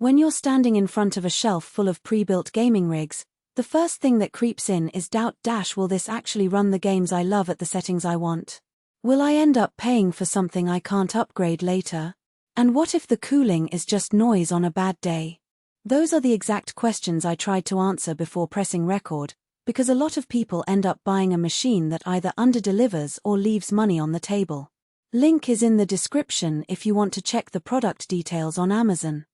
When you're standing in front of a shelf full of pre-built gaming rigs, the first thing that creeps in is doubt: will this actually run the games I love at the settings I want? Will I end up paying for something I can't upgrade later? And what if the cooling is just noise on a bad day? Those are the exact questions I tried to answer before pressing record, because a lot of people end up buying a machine that either underdelivers or leaves money on the table. Link is in the description if you want to check the product details on Amazon.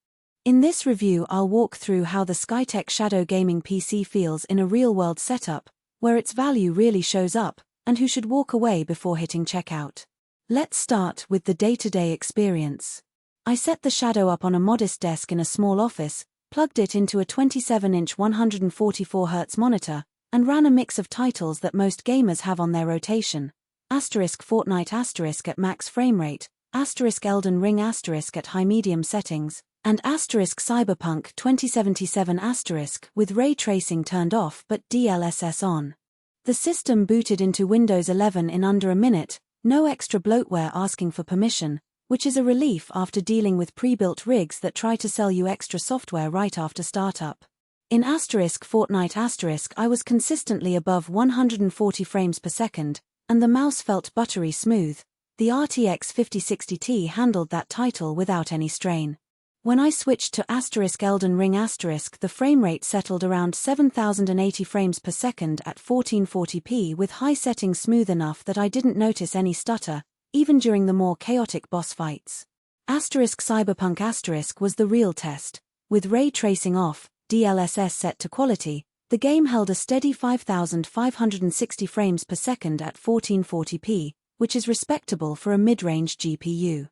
In this review, I'll walk through how the Skytech Shadow Gaming PC feels in a real-world setup, where its value really shows up, and who should walk away before hitting checkout. Let's start with the day-to-day experience. I set the Shadow up on a modest desk in a small office, plugged it into a 27-inch 144Hz monitor, and ran a mix of titles that most gamers have on their rotation. Fortnite at max frame rate, Elden Ring at high-medium settings, and Cyberpunk 2077 with ray tracing turned off but DLSS on. The system booted into Windows 11 in under a minute, no extra bloatware asking for permission, which is a relief after dealing with pre-built rigs that try to sell you extra software right after startup. In Fortnite I was consistently above 140 frames per second, and the mouse felt buttery smooth. The RTX 5060 Ti handled that title without any strain. When I switched to Elden Ring the frame rate settled around 7080 frames per second at 1440p with high settings smooth enough that I didn't notice any stutter, even during the more chaotic boss fights. Cyberpunk was the real test. With ray tracing off, DLSS set to quality, the game held a steady 5560 frames per second at 1440p, which is respectable for a mid-range GPU.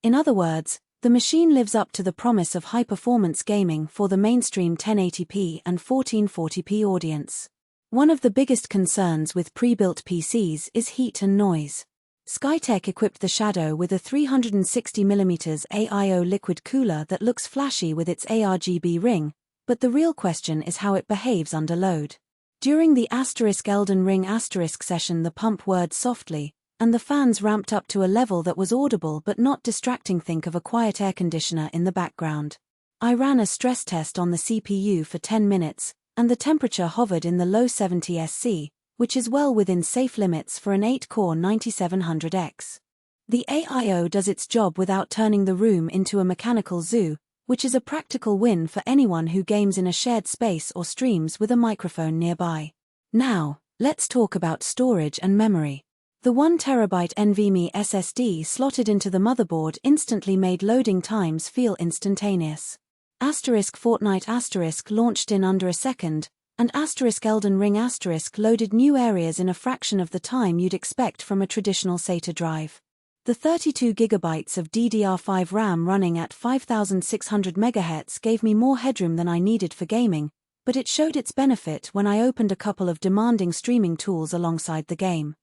In other words, the machine lives up to the promise of high-performance gaming for the mainstream 1080p and 1440p audience. One of the biggest concerns with pre-built PCs is heat and noise. Skytech equipped the Shadow with a 360mm AIO liquid cooler that looks flashy with its ARGB ring, but the real question is how it behaves under load. During the Elden Ring session, the pump whirred softly, and the fans ramped up to a level that was audible but not distracting. Think of a quiet air conditioner in the background. I ran a stress test on the CPU for 10 minutes, and the temperature hovered in the low 70 SC, which is well within safe limits for an 8-core 9700X. The AIO does its job without turning the room into a mechanical zoo, which is a practical win for anyone who games in a shared space or streams with a microphone nearby. Now, let's talk about storage and memory. The 1TB NVMe SSD slotted into the motherboard instantly made loading times feel instantaneous. Fortnite launched in under a second, and Elden Ring loaded new areas in a fraction of the time you'd expect from a traditional SATA drive. The 32GB of DDR5 RAM running at 5600 MHz gave me more headroom than I needed for gaming, but it showed its benefit when I opened a couple of demanding streaming tools alongside the game.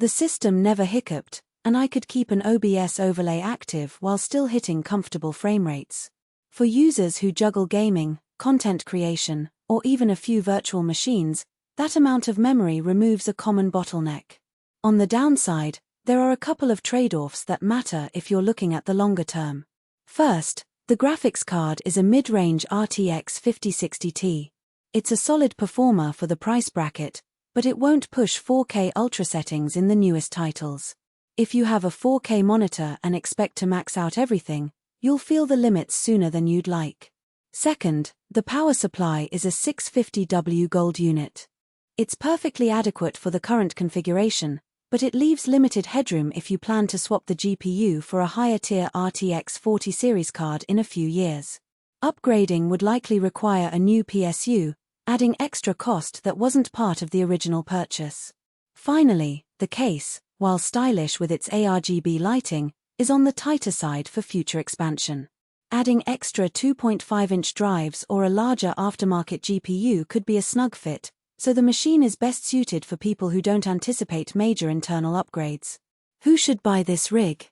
The system never hiccuped, and I could keep an OBS overlay active while still hitting comfortable frame rates. For users who juggle gaming, content creation, or even a few virtual machines, that amount of memory removes a common bottleneck. On the downside, there are a couple of trade-offs that matter if you're looking at the longer term. First, the graphics card is a mid-range RTX 5060 Ti. It's a solid performer for the price bracket, but it won't push 4K Ultra settings in the newest titles. If you have a 4K monitor and expect to max out everything, you'll feel the limits sooner than you'd like. Second, the power supply is a 650W gold unit. It's perfectly adequate for the current configuration, but it leaves limited headroom if you plan to swap the GPU for a higher-tier RTX 40 series card in a few years. Upgrading would likely require a new PSU, adding extra cost that wasn't part of the original purchase. Finally, the case, while stylish with its ARGB lighting, is on the tighter side for future expansion. Adding extra 2.5-inch drives or a larger aftermarket GPU could be a snug fit, so the machine is best suited for people who don't anticipate major internal upgrades. Who should buy this rig?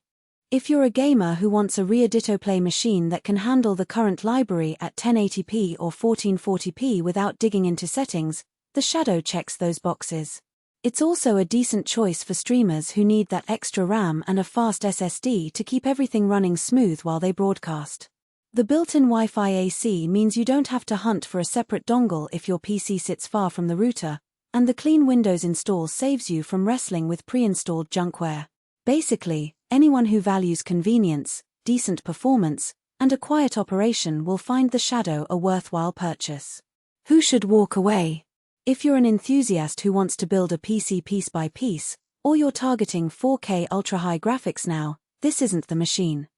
If you're a gamer who wants a rear ditto play machine that can handle the current library at 1080p or 1440p without digging into settings, the Shadow checks those boxes. It's also a decent choice for streamers who need that extra RAM and a fast SSD to keep everything running smooth while they broadcast. The built-in Wi-Fi AC means you don't have to hunt for a separate dongle if your PC sits far from the router, and the clean Windows install saves you from wrestling with pre-installed junkware. Basically, anyone who values convenience, decent performance, and a quiet operation will find the Shadow a worthwhile purchase. Who should walk away? If you're an enthusiast who wants to build a PC piece by piece, or you're targeting 4K ultra-high graphics now, this isn't the machine.